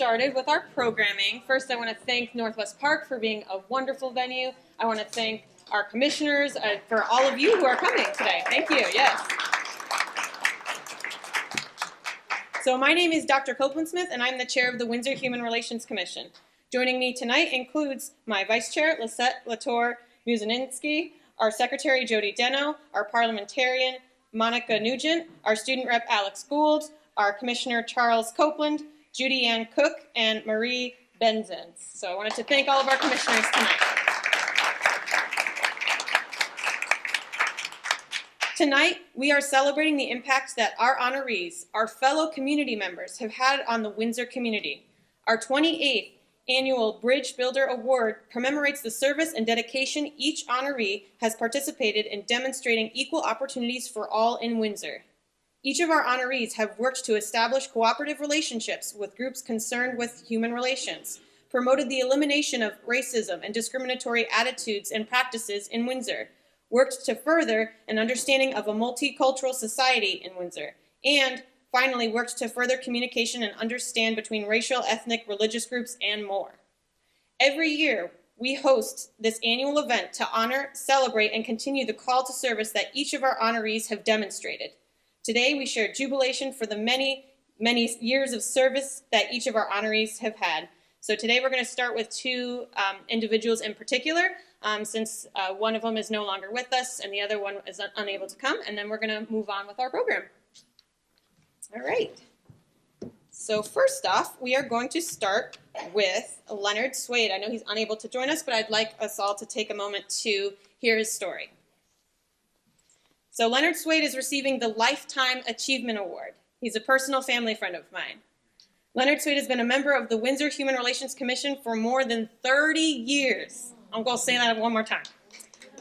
started with our programming. First, I want to thank Northwest Park for being a wonderful venue. I want to thank our commissioners for all of you who are coming today. Thank you, yes. So my name is Dr. Copeland-Smith, and I'm the chair of the Windsor Human Relations Commission. Joining me tonight includes my vice chair, Lisette Latour-Muzininski, our secretary, Jody Deno, our parliamentarian, Monica Nugent, our student rep, Alex Gould, our commissioner, Charles Copeland, Judy Ann Cook, and Marie Benzens. So I wanted to thank all of our commissioners tonight. Tonight, we are celebrating the impact that our honorees, our fellow community members, have had on the Windsor community. Our 28th annual Bridge Builder Award commemorates the service and dedication each honoree has participated in demonstrating equal opportunities for all in Windsor. Each of our honorees have worked to establish cooperative relationships with groups concerned with human relations, promoted the elimination of racism and discriminatory attitudes and practices in Windsor, worked to further an understanding of a multicultural society in Windsor, and finally worked to further communication and understand between racial, ethnic, religious groups, and more. Every year, we host this annual event to honor, celebrate, and continue the call to service that each of our honorees have demonstrated. Today, we share jubilation for the many, many years of service that each of our honorees have had. So today we're going to start with two individuals in particular, since one of them is no longer with us and the other one is unable to come, and then we're going to move on with our program. All right. So first off, we are going to start with Leonard Swade. I know he's unable to join us, but I'd like us all to take a moment to hear his story. So Leonard Swade is receiving the Lifetime Achievement Award. He's a personal family friend of mine. Leonard Swade has been a member of the Windsor Human Relations Commission for more than 30 years. I'm going to say that one more time.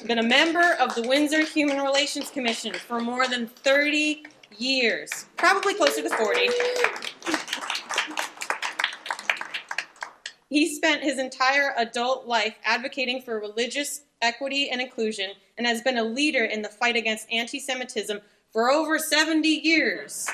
Been a member of the Windsor Human Relations Commission for more than 30 years, probably closer to 40. He spent his entire adult life advocating for religious equity and inclusion and has been a leader in the fight against anti-Semitism for over 70 years.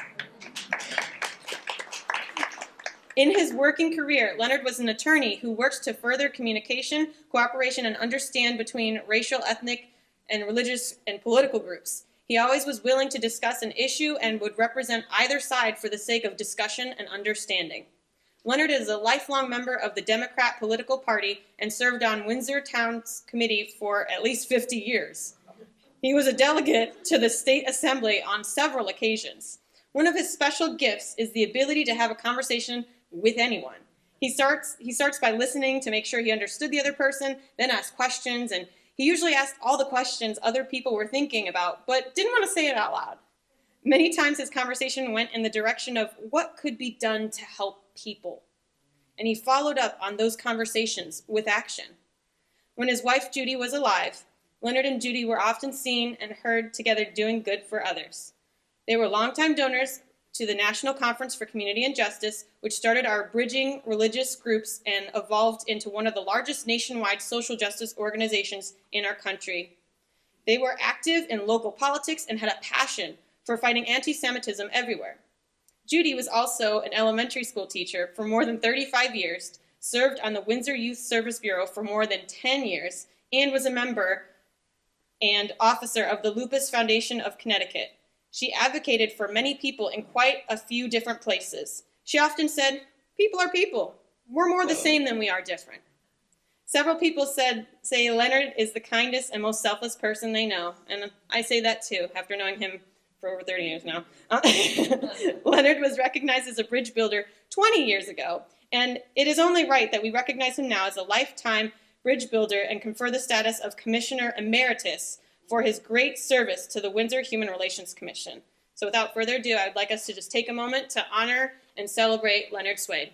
In his working career, Leonard was an attorney who worked to further communication, cooperation, and understand between racial, ethnic, and religious and political groups. He always was willing to discuss an issue and would represent either side for the sake of discussion and understanding. Leonard is a lifelong member of the Democrat political party and served on Windsor Town's committee for at least 50 years. He was a delegate to the State Assembly on several occasions. One of his special gifts is the ability to have a conversation with anyone. He starts by listening to make sure he understood the other person, then ask questions, and he usually asked all the questions other people were thinking about, but didn't want to say it out loud. Many times his conversation went in the direction of what could be done to help people. And he followed up on those conversations with action. When his wife Judy was alive, Leonard and Judy were often seen and heard together doing good for others. They were longtime donors to the National Conference for Community and Justice, which started our bridging religious groups and evolved into one of the largest nationwide social justice organizations in our country. They were active in local politics and had a passion for fighting anti-Semitism everywhere. Judy was also an elementary school teacher for more than 35 years, served on the Windsor Youth Service Bureau for more than 10 years, and was a member and officer of the Lupus Foundation of Connecticut. She advocated for many people in quite a few different places. She often said, "People are people. We're more the same than we are different." Several people say Leonard is the kindest and most selfless person they know, and I say that too, after knowing him for over 30 years now. Leonard was recognized as a bridge builder 20 years ago, and it is only right that we recognize him now as a lifetime bridge builder and confer the status of Commissioner Emeritus for his great service to the Windsor Human Relations Commission. So without further ado, I would like us to just take a moment to honor and celebrate Leonard Swade.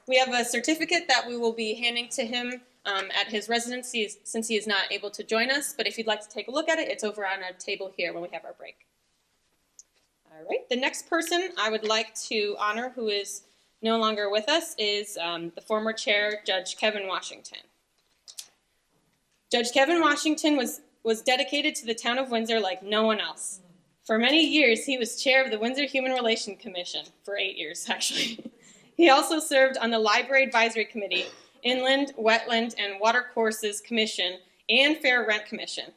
We have a certificate that we will be handing to him at his residency since he is not able to join us, but if you'd like to take a look at it, it's over on our table here when we have our break. All right, the next person I would like to honor who is no longer with us is the former chair, Judge Kevin Washington. Judge Kevin Washington was dedicated to the town of Windsor like no one else. For many years, he was chair of the Windsor Human Relations Commission, for 8 years, actually. He also served on the Library Advisory Committee, Inland, Wetland, and Watercourses Commission, and Fair Rent Commission.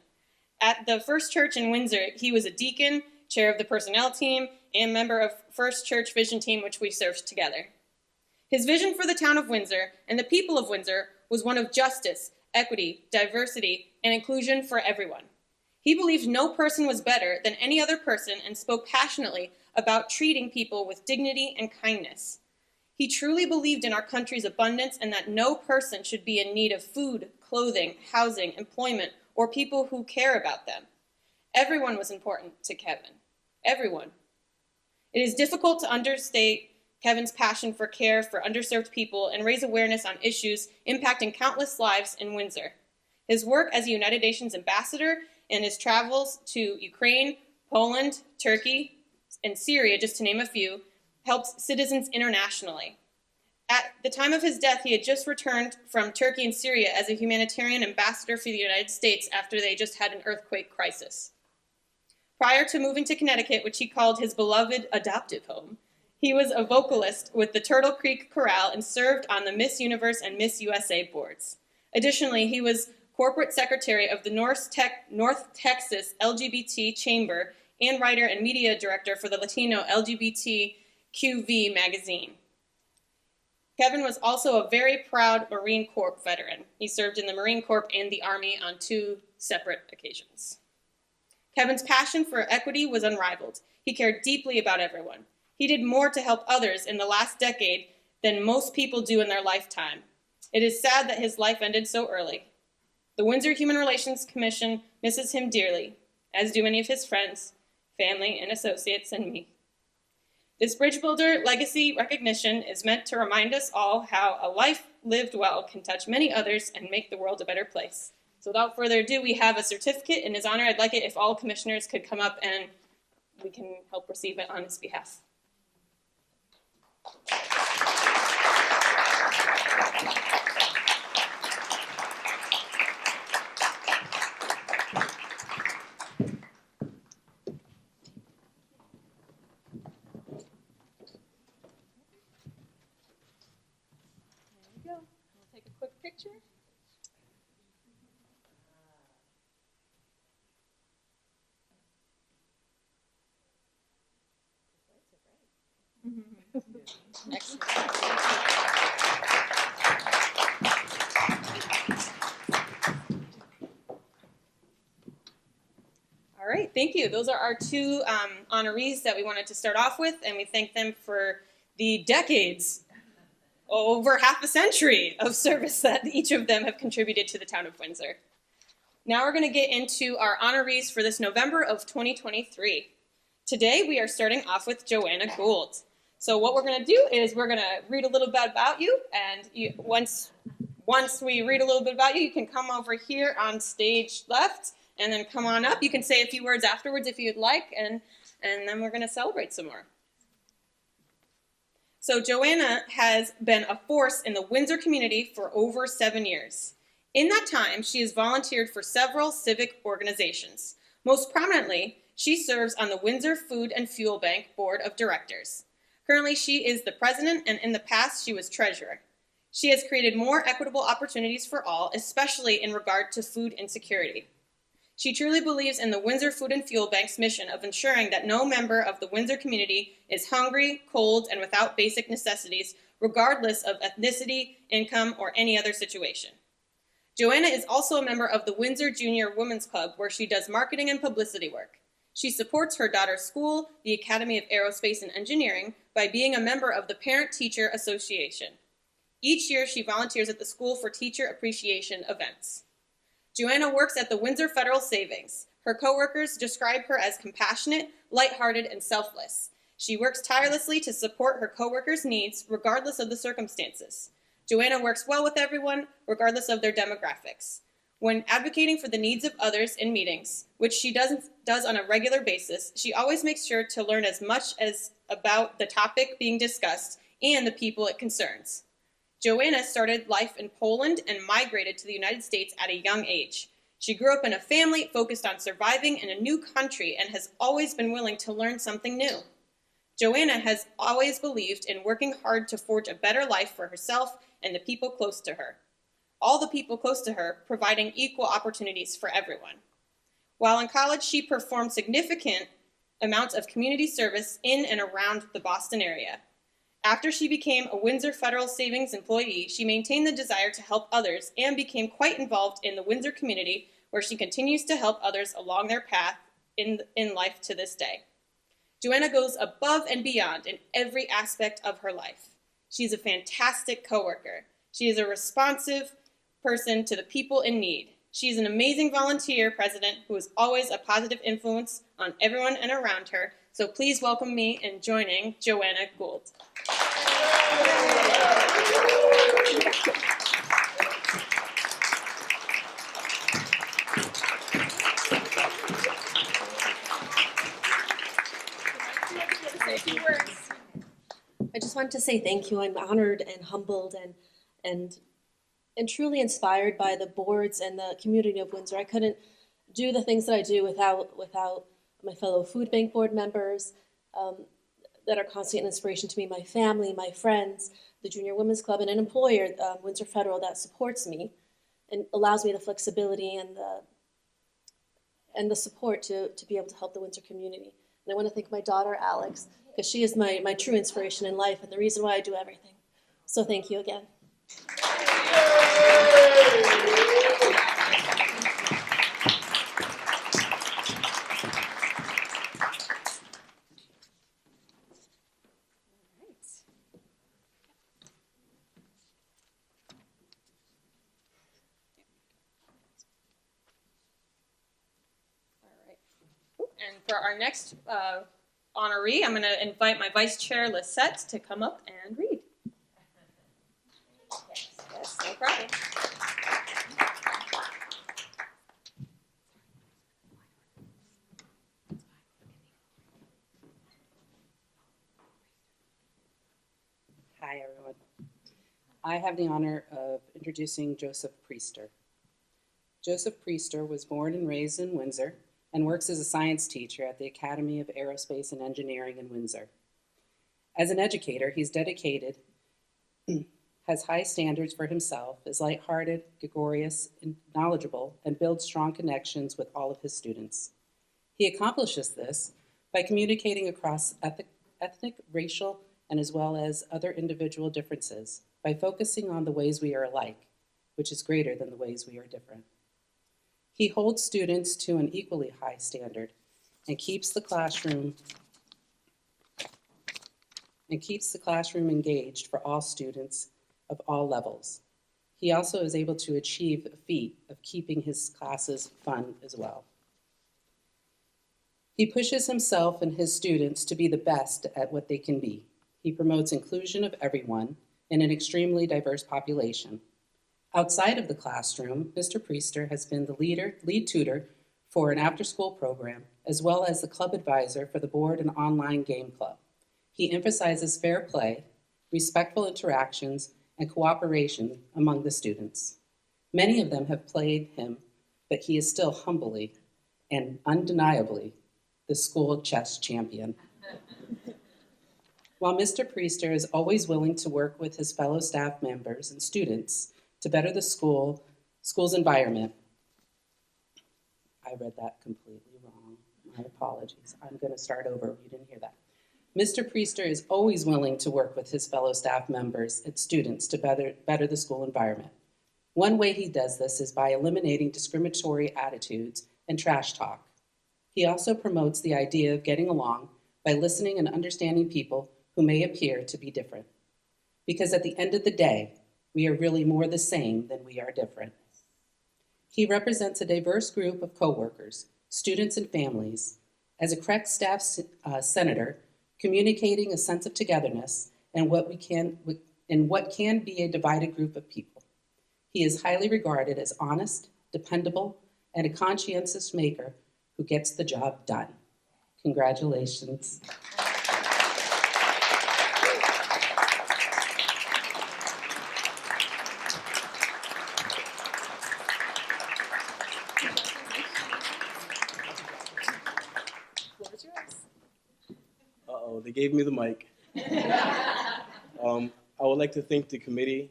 At the First Church in Windsor, he was a deacon, chair of the personnel team, and member of First Church Vision Team, which we served together. His vision for the town of Windsor and the people of Windsor was one of justice, equity, diversity, and inclusion for everyone. He believed no person was better than any other person and spoke passionately about treating people with dignity and kindness. He truly believed in our country's abundance and that no person should be in need of food, clothing, housing, employment, or people who care about them. Everyone was important to Kevin. Everyone. It is difficult to understate Kevin's passion for care for underserved people and raise awareness on issues impacting countless lives in Windsor. His work as a United Nations ambassador and his travels to Ukraine, Poland, Turkey, and Syria, just to name a few, helped citizens internationally. At the time of his death, he had just returned from Turkey and Syria as a humanitarian ambassador for the United States after they just had an earthquake crisis. Prior to moving to Connecticut, which he called his beloved adoptive home, he was a vocalist with the Turtle Creek Chorale and served on the Miss Universe and Miss USA boards. Additionally, he was corporate secretary of the North Texas LGBT Chamber and writer and media director for the Latino LGBTQV magazine. Kevin was also a very proud Marine Corps veteran. He served in the Marine Corps and the Army on 2 separate occasions. Kevin's passion for equity was unrivaled. He cared deeply about everyone. He did more to help others in the last decade than most people do in their lifetime. It is sad that his life ended so early. The Windsor Human Relations Commission misses him dearly, as do many of his friends, family, and associates, and me. This Bridge Builder legacy recognition is meant to remind us all how a life lived well can touch many others and make the world a better place. So without further ado, we have a certificate in his honor. I'd like it if all commissioners could come up and we can help receive it on his behalf. Excellent. All right, thank you. Those are our 2 honorees that we wanted to start off with, and we thank them for the decades, over half a century of service that each of them have contributed to the town of Windsor. Now we're going to get into our honorees for this November of 2023. Today we are starting off with Joanna Gould. So what we're going to do is we're going to read a little bit about you, and once we read a little bit about you, you can come over here on stage left, and then come on up. You can say a few words afterwards if you'd like, and then we're going to celebrate some more. So Joanna has been a force in the Windsor community for over 7 years. In that time, she has volunteered for several civic organizations. Most prominently, she serves on the Windsor Food and Fuel Bank Board of Directors. Currently, she is the president, and in the past, she was treasurer. She has created more equitable opportunities for all, especially in regard to food insecurity. She truly believes in the Windsor Food and Fuel Bank's mission of ensuring that no member of the Windsor community is hungry, cold, and without basic necessities, regardless of ethnicity, income, or any other situation. Joanna is also a member of the Windsor Junior Women's Club, where she does marketing and publicity work. She supports her daughter's school, the Academy of Aerospace and Engineering, by being a member of the Parent-Teacher Association. Each year, she volunteers at the school for teacher appreciation events. Joanna works at the Windsor Federal Savings. Her coworkers describe her as compassionate, lighthearted, and selfless. She works tirelessly to support her coworkers' needs, regardless of the circumstances. Joanna works well with everyone, regardless of their demographics. When advocating for the needs of others in meetings, which she does on a regular basis, she always makes sure to learn as much as about the topic being discussed and the people it concerns. Joanna started life in Poland and migrated to the United States at a young age. She grew up in a family focused on surviving in a new country and has always been willing to learn something new. Joanna has always believed in working hard to forge a better life for herself and the people close to her. All the people close to her, providing equal opportunities for everyone. While in college, she performed significant amounts of community service in and around the Boston area. After she became a Windsor Federal Savings employee, she maintained the desire to help others and became quite involved in the Windsor community, where she continues to help others along their path in life to this day. Joanna goes above and beyond in every aspect of her life. She's a fantastic coworker. She is a responsive person to the people in need. She's an amazing volunteer president who is always a positive influence on everyone and around her. So please welcome me in joining Joanna Gould. I just wanted to say thank you. I'm honored and humbled and truly inspired by the boards and the community of Windsor. I couldn't do the things that I do without my fellow food bank board members that are constant inspiration to me, my family, my friends, the Junior Women's Club, and an employer, Windsor Federal, that supports me and allows me the flexibility and the support to be able to help the Windsor community. And I want to thank my daughter, Alex, because she is my true inspiration in life and the reason why I do everything. So thank you again. And for our next honoree, I'm going to invite my Vice Chair, Lisette, to come up and read. Yes, no problem. Hi, everyone. I have the honor of introducing Joseph Priester. Joseph Priester was born and raised in Windsor and works as a science teacher at the Academy of Aerospace and Engineering in Windsor. As an educator, he's dedicated, has high standards for himself, is lighthearted, gregarious, and knowledgeable, and builds strong connections with all of his students. He accomplishes this by communicating across ethnic, racial, and as well as other individual differences, by focusing on the ways we are alike, which is greater than the ways we are different. He holds students to an equally high standard and keeps the classroom engaged for all students of all levels. He also is able to achieve the feat of keeping his classes fun as well. He pushes himself and his students to be the best at what they can be. He promotes inclusion of everyone in an extremely diverse population. Outside of the classroom, Mr. Priester has been the lead tutor for an after-school program, as well as the club advisor for the board and online game club. He emphasizes fair play, respectful interactions, and cooperation among the students. Many of them have played him, but he is still humbly and undeniably the school chess champion. While Mr. Priester is always willing to work with his fellow staff members and students to better the school's environment. I read that completely wrong. My apologies. I'm going to start over. You didn't hear that. Mr. Priester is always willing to work with his fellow staff members and students to better the school environment. One way he does this is by eliminating discriminatory attitudes and trash talk. He also promotes the idea of getting along by listening and understanding people who may appear to be different. Because at the end of the day, we are really more the same than we are different. He represents a diverse group of coworkers, students, and families. As a correct staff senator, communicating a sense of togetherness and what can be a divided group of people. He is highly regarded as honest, dependable, and a conscientious maker who gets the job done. Congratulations. they gave me the mic. I would like to thank the committee.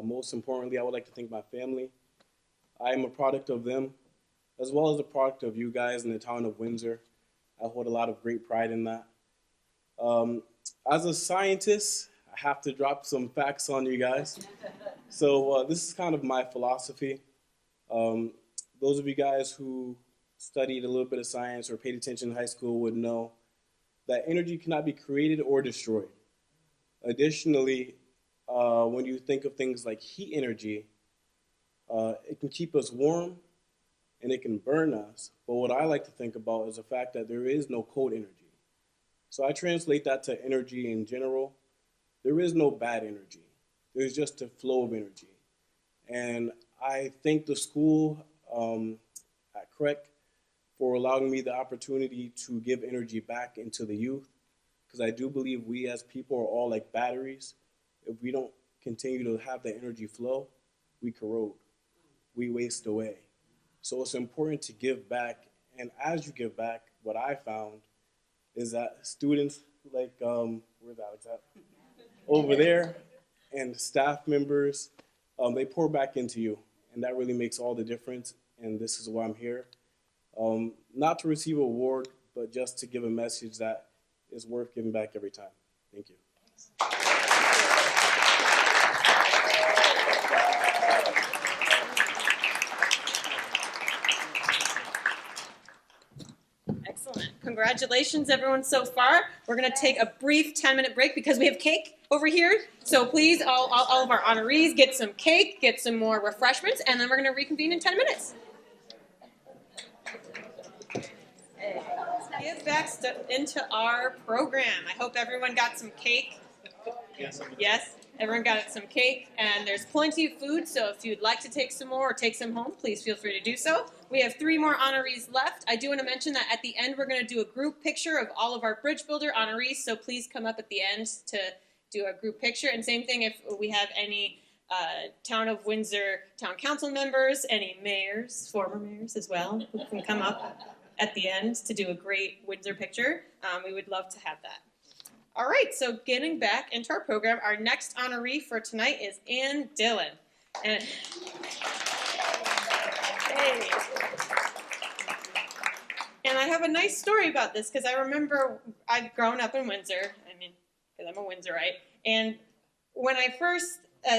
Most importantly, I would like to thank my family. I am a product of them, as well as a product of you guys in the town of Windsor. I hold a lot of great pride in that. As a scientist, I have to drop some facts on you guys. So this is kind of my philosophy. Those of you guys who studied a little bit of science or paid attention in high school would know that energy cannot be created or destroyed. Additionally, when you think of things like heat energy, it can keep us warm and it can burn us. But what I like to think about is the fact that there is no cold energy. So I translate that to energy in general. There is no bad energy. There's just a flow of energy. And I thank the school at CREC for allowing me the opportunity to give energy back into the youth, because I do believe we as people are all like batteries. If we don't continue to have the energy flow, we corrode, we waste away. So it's important to give back, and as you give back, what I found is that students like, where's Alex at? Over there, and staff members, they pour back into you, and that really makes all the difference, and this is why I'm here. Not to receive an award, but just to give a message that is worth giving back every time. Thank you. Excellent. Congratulations, everyone, so far. We're going to take a brief 10-minute break because we have cake over here. So please, all of our honorees, get some cake, get some more refreshments, and then we're going to reconvene in 10 minutes. Give back into our program. I hope everyone got some cake. Yes, everyone got some cake, and there's plenty of food, so if you'd like to take some more or take some home, please feel free to do so. We have 3 more honorees left. I do want to mention that at the end, we're going to do a group picture of all of our Bridge Builder honorees, so please come up at the end to do a group picture. And same thing if we have any Town of Windsor Town Council members, any mayors, former mayors as well, who can come up at the end to do a great Windsor picture. We would love to have that. All right, so getting back into our program, our next honoree for tonight is Dillon. And hey. And I have a nice story about this because I remember I've grown up in Windsor. I mean, because I'm a Windsorite. And when I first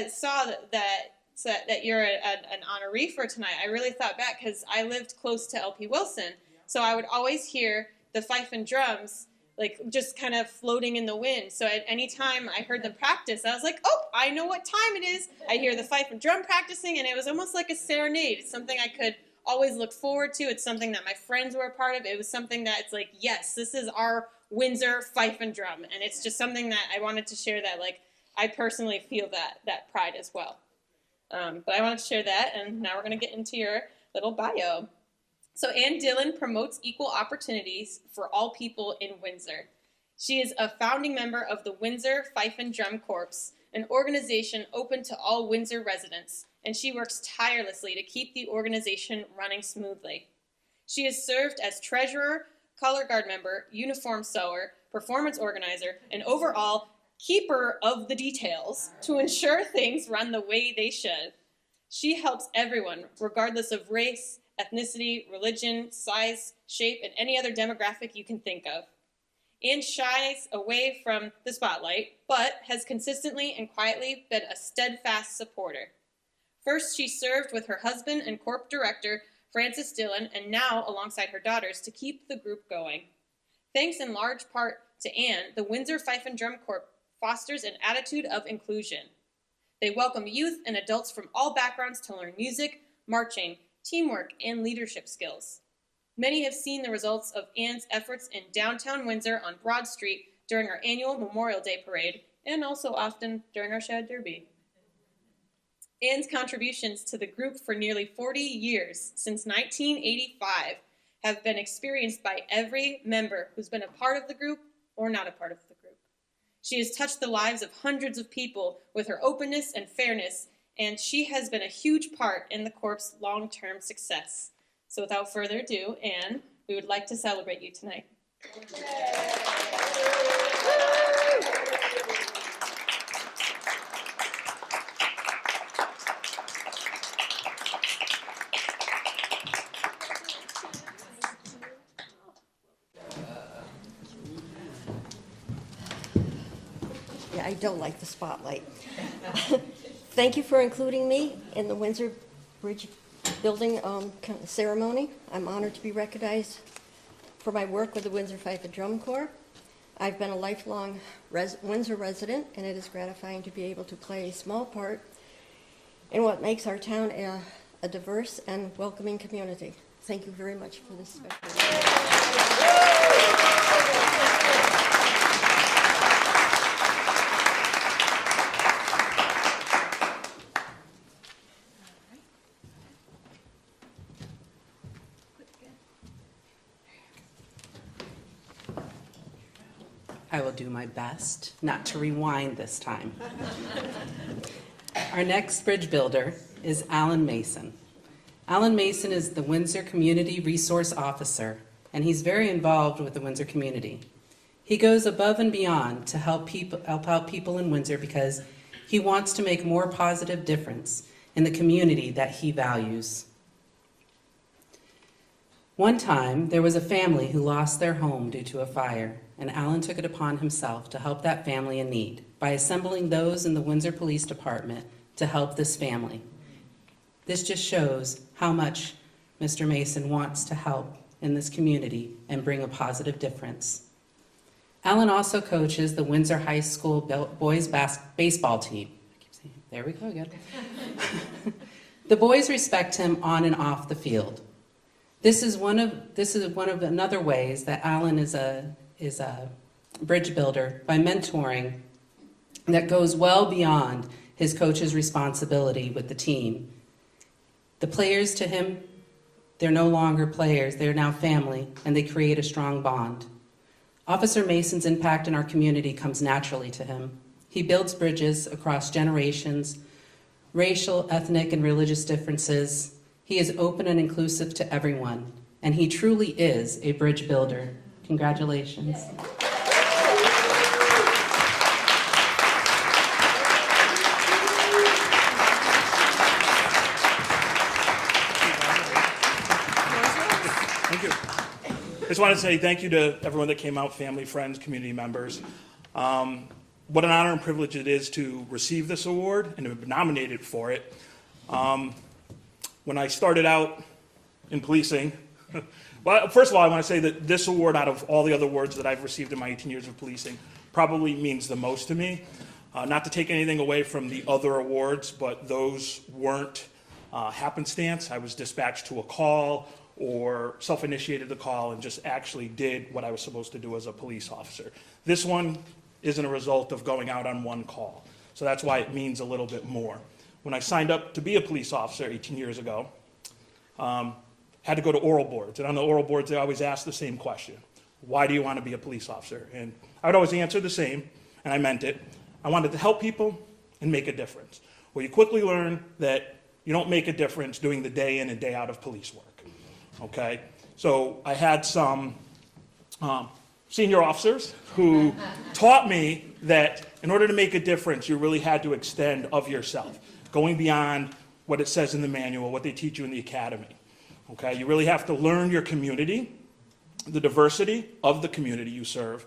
saw that you're an honoree for tonight, I really thought back because I lived close to LP Wilson. So I would always hear the fife and drums, like just kind of floating in the wind. So at any time I heard them practice, I was like, oh, I know what time it is. I hear the fife and drum practicing, and it was almost like a serenade. It's something I could always look forward to. It's something that my friends were a part of. It was something that it's like, yes, this is our Windsor fife and drum. And it's just something that I wanted to share that, like, I personally feel that pride as well. But I wanted to share that, and now we're going to get into your little bio. So Dillon promotes equal opportunities for all people in Windsor. She is a founding member of the Windsor Fife and Drum Corps, an organization open to all Windsor residents, and she works tirelessly to keep the organization running smoothly. She has served as treasurer, color guard member, uniform sewer, performance organizer, and overall keeper of the details to ensure things run the way they should. She helps everyone, regardless of race, ethnicity, religion, size, shape, and any other demographic you can think of. Anne shies away from the spotlight, but has consistently and quietly been a steadfast supporter. First, she served with her husband and corp director, Francis Dillon, and now alongside her daughters to keep the group going. Thanks in large part to Anne, the Windsor Fife and Drum Corps fosters an attitude of inclusion. They welcome youth and adults from all backgrounds to learn music, marching, teamwork, and leadership skills. Many have seen the results of Anne's efforts in downtown Windsor on Broad Street during our annual Memorial Day Parade, and also often during our Shad Derby. Anne's contributions to the group for nearly 40 years, since 1985, have been experienced by every member who's been a part of the group or not a part of the group. She has touched the lives of hundreds of people with her openness and fairness, and she has been a huge part in the Corps' long-term success. So without further ado, Anne, we would like to celebrate you tonight. Yeah, I don't like the spotlight. Thank you for including me in the Windsor Bridge building ceremony. I'm honored to be recognized for my work with the Windsor Fife and Drum Corps. I've been a lifelong Windsor resident, and it is gratifying to be able to play a small part in what makes our town a diverse and welcoming community. Thank you very much for this special. I will do my best not to rewind this time. Our next bridge builder is Alan Mason. Alan Mason is the Windsor Community Resource Officer, and he's very involved with the Windsor community. He goes above and beyond to help out people in Windsor because he wants to make more positive difference in the community that he values. One time, there was a family who lost their home due to a fire, and Alan took it upon himself to help that family in need by assembling those in the Windsor Police Department to help this family. This just shows how much Mr. Mason wants to help in this community and bring a positive difference. Alan also coaches the Windsor High School boys baseball team. I keep saying, there we go again. The boys respect him on and off the field. This is one of another ways that Alan is a bridge builder by mentoring that goes well beyond his coach's responsibility with the team. The players to him, they're no longer players, they're now family, and they create a strong bond. Officer Mason's impact in our community comes naturally to him. He builds bridges across generations, racial, ethnic, and religious differences. He is open and inclusive to everyone, and he truly is a bridge builder. Congratulations. Thank you. I just want to say thank you to everyone that came out, family, friends, community members. What an honor and privilege it is to receive this award and to be nominated for it. When I started out in policing, well, first of all, I want to say that this award, out of all the other awards that I've received in my 18 years of policing, probably means the most to me. Not to take anything away from the other awards, but those weren't happenstance. I was dispatched to a call or self-initiated the call and just actually did what I was supposed to do as a police officer. This one isn't a result of going out on one call, so that's why it means a little bit more. When I signed up to be a police officer 18 years ago, had to go to oral boards. And on the oral boards, they always ask the same question. Why do you want to be a police officer? And I would always answer the same, and I meant it. I wanted to help people and make a difference. Well, you quickly learn that you don't make a difference doing the day in and day out of police work, okay? So I had some senior officers who taught me that in order to make a difference, you really had to extend of yourself, going beyond what it says in the manual, what they teach you in the academy. Okay, you really have to learn your community, the diversity of the community you serve,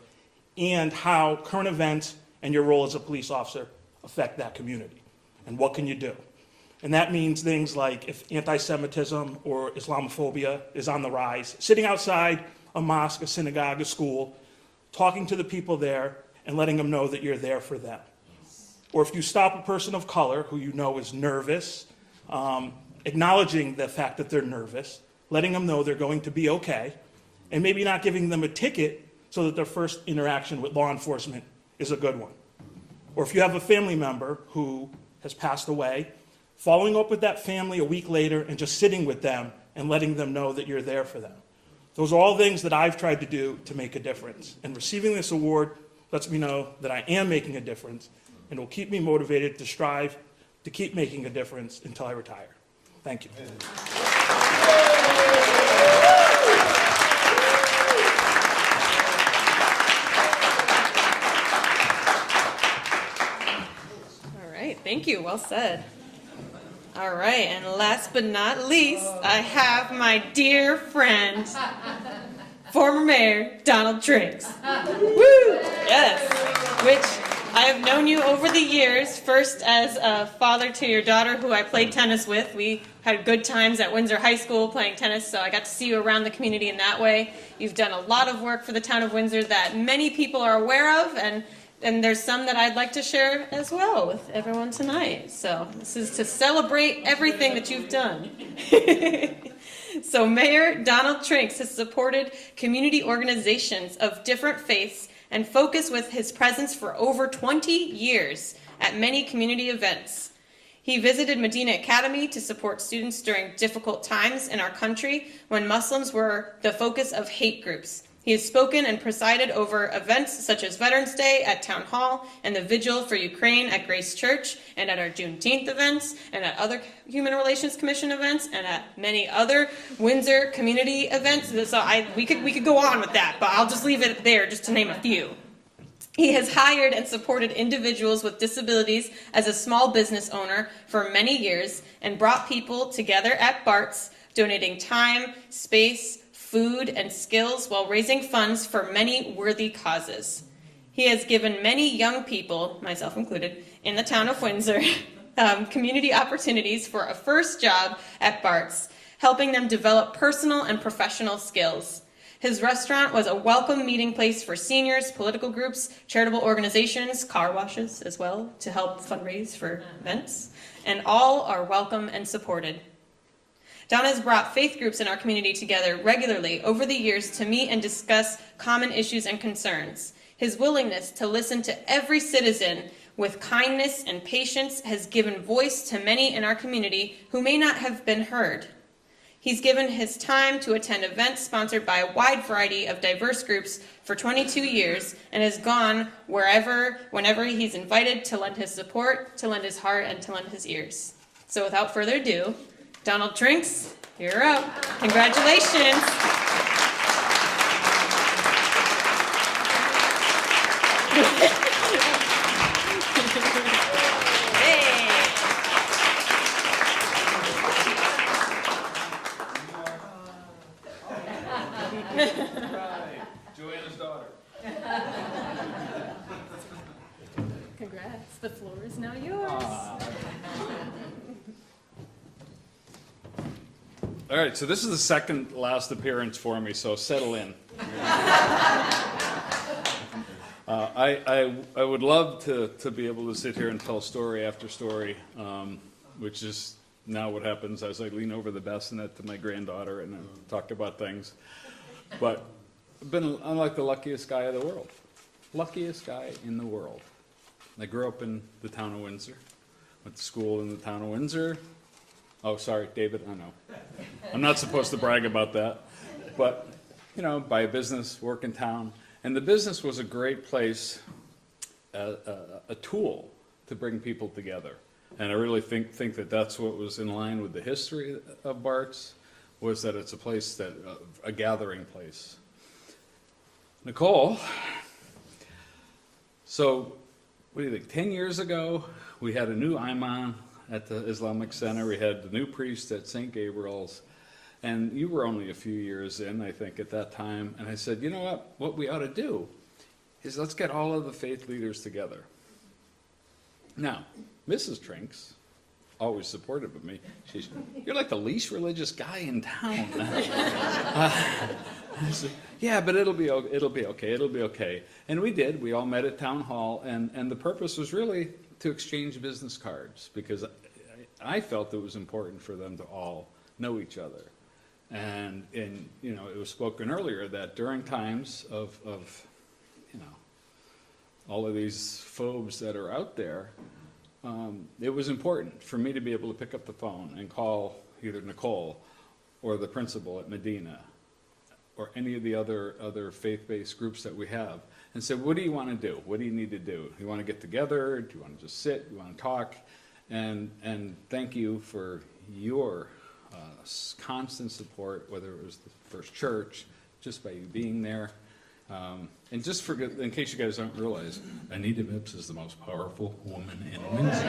and how current events and your role as a police officer affect that community. And what can you do? And that means things like if anti-Semitism or Islamophobia is on the rise, sitting outside a mosque, a synagogue, a school, talking to the people there and letting them know that you're there for them. Or if you stop a person of color who you know is nervous, acknowledging the fact that they're nervous, letting them know they're going to be okay, and maybe not giving them a ticket so that their first interaction with law enforcement is a good one. Or if you have a family member who has passed away, following up with that family a week later and just sitting with them and letting them know that you're there for them. Those are all things that I've tried to do to make a difference. And receiving this award lets me know that I am making a difference, and will keep me motivated to strive to keep making a difference until I retire. Thank you. Thank you. Well said. All right, and last but not least, I have my dear friend, former Mayor Donald Trinks. Woo! Yes. Which I have known you over the years, first as a father to your daughter who I played tennis with. We had good times at Windsor High School playing tennis, so I got to see you around the community in that way. You've done a lot of work for the town of Windsor that many people are aware of, and there's some that I'd like to share as well with everyone tonight. So this is to celebrate everything that you've done. So Mayor Donald Trinks has supported community organizations of different faiths and focused with his presence for over 20 years at many community events. He visited Medina Academy to support students during difficult times in our country when Muslims were the focus of hate groups. He has spoken and presided over events such as Veterans Day at Town Hall and the Vigil for Ukraine at Grace Church and at our Juneteenth events and at other Human Relations Commission events and at many other Windsor community events. So we could go on with that, but I'll just leave it there just to name a few. He has hired and supported individuals with disabilities as a small business owner for many years and brought people together at Bart's, donating time, space, food, and skills while raising funds for many worthy causes. He has given many young people, myself included, in the town of Windsor, community opportunities for a first job at Bart's, helping them develop personal and professional skills. His restaurant was a welcome meeting place for seniors, political groups, charitable organizations, car washes as well, to help fundraise for events, and all are welcome and supported. Don has brought faith groups in our community together regularly over the years to meet and discuss common issues and concerns. His willingness to listen to every citizen with kindness and patience has given voice to many in our community who may not have been heard. He's given his time to attend events sponsored by a wide variety of diverse groups for 22 years and has gone whenever he's invited to lend his support, to lend his heart, and to lend his ears. So without further ado, Donald Trinks, you're up. Congratulations. Hey. Joanna's daughter. Congrats. The floor is now yours. All right, so this is the second last appearance for me, so settle in. I would love to be able to sit here and tell story after story, which is now what happens as I lean over the bassinet to my granddaughter and talk about things. But I've been, I'm like the luckiest guy in the world. Luckiest guy in the world. I grew up in the town of Windsor, went to school in the town of Windsor. Oh, sorry, David, I know. I'm not supposed to brag about that. But, you know, buy a business, work in town. And the business was a great place, a tool to bring people together. And I really think that that's what was in line with the history of Bart's, was that it's a place that, a gathering place. Nicole, so what do you think, 10 years ago, we had a new imam at the Islamic Center. We had the new priest at St. Gabriel's. And you were only a few years in, I think, at that time. And I said, you know what we ought to do is let's get all of the faith leaders together. Now, Mrs. Trinks, always supportive of me, you're like the least religious guy in town. I said, yeah, but it'll be okay. And we did. We all met at town hall, and the purpose was really to exchange business cards, because I felt it was important for them to all know each other. And you know, it was spoken earlier that during times of you know, all of these phobes that are out there, it was important for me to be able to pick up the phone and call either Nicole or the principal at Medina or any of the other faith-based groups that we have and say, what do you want to do? What do you need to do? Do you want to get together? Do you want to just sit? Do you want to talk? And thank you for your constant support, whether it was the first church, just by you being there. And just in case you guys don't realize, Anita Mipps is the most powerful woman in Windsor.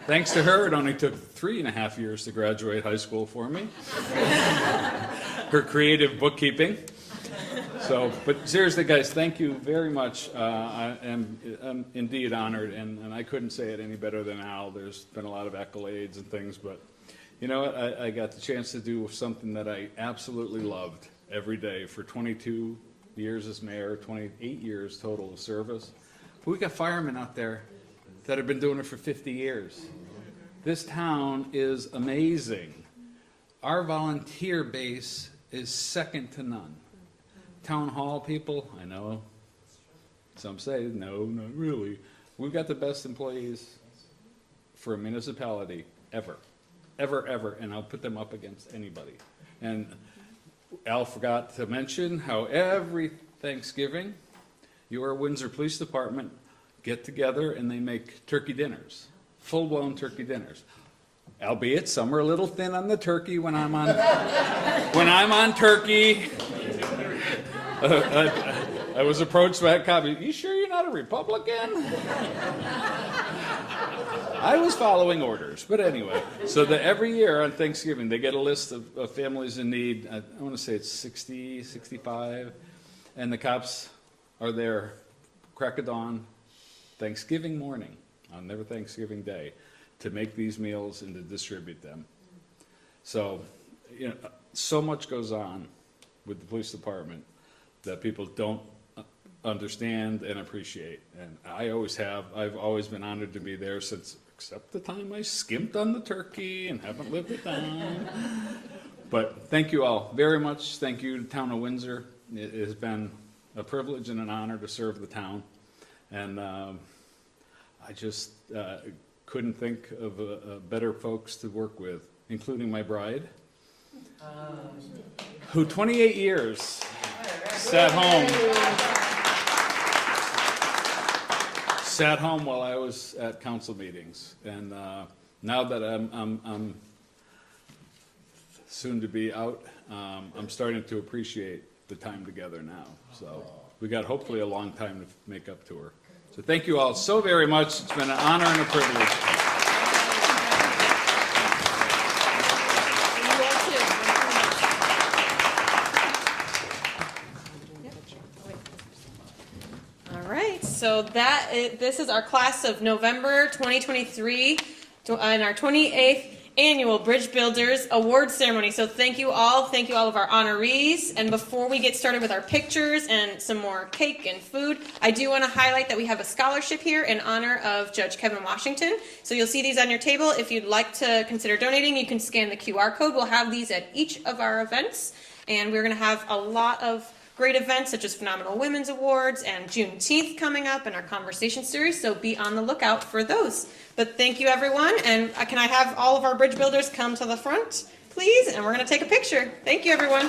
Thanks to her, it only took 3.5 years to graduate high school for me. Her creative bookkeeping. So, but seriously, guys, thank you very much. I'm indeed honored, and I couldn't say it any better than Al. There's been a lot of accolades and things, but you know what? I got the chance to do something that I absolutely loved every day for 22 years as mayor, 28 years total of service. But we got firemen out there that have been doing it for 50 years. This town is amazing. Our volunteer base is second to none. Town hall people, I know, some say, no, not really. We've got the best employees for a municipality ever, and I'll put them up against anybody. And Al forgot to mention how every Thanksgiving, your Windsor Police Department get together and they make turkey dinners, full-blown turkey dinners. Albeit some are a little thin on the turkey when I'm on turkey. I was approached by a cop. You sure you're not a Republican? I was following orders, but anyway. So every year on Thanksgiving, they get a list of families in need. I want to say it's 60, 65, and the cops are there, crack of dawn, Thanksgiving morning, on their Thanksgiving day, to make these meals and to distribute them. So, you know, so much goes on with the police department that people don't understand and appreciate. And I always have. I've always been honored to be there since, except the time I skimped on the turkey and haven't lived it down. But thank you all very much. Thank you to the town of Windsor. It has been a privilege and an honor to serve the town. And I just couldn't think of better folks to work with, including my bride, who 28 years sat home while I was at council meetings. And now that I'm soon to be out, I'm starting to appreciate the time together now. So we got hopefully a long time to make up to her. So thank you all so very much. It's been an honor and a privilege. So this is our class of November 2023 and our 28th annual Bridge Builders Award Ceremony. So thank you all of our honorees. And before we get started with our pictures and some more cake and food, I do want to highlight that we have a scholarship here in honor of Judge Kevin Washington. So you'll see these on your table. If you'd like to consider donating, you can scan the QR code. We'll have these at each of our events. And we're going to have a lot of great events such as Phenomenal Women's Awards and Juneteenth coming up in our conversation series, so be on the lookout for those. But thank you, everyone, and can I have all of our bridge builders come to the front, please? And we're going to take a picture. Thank you, everyone.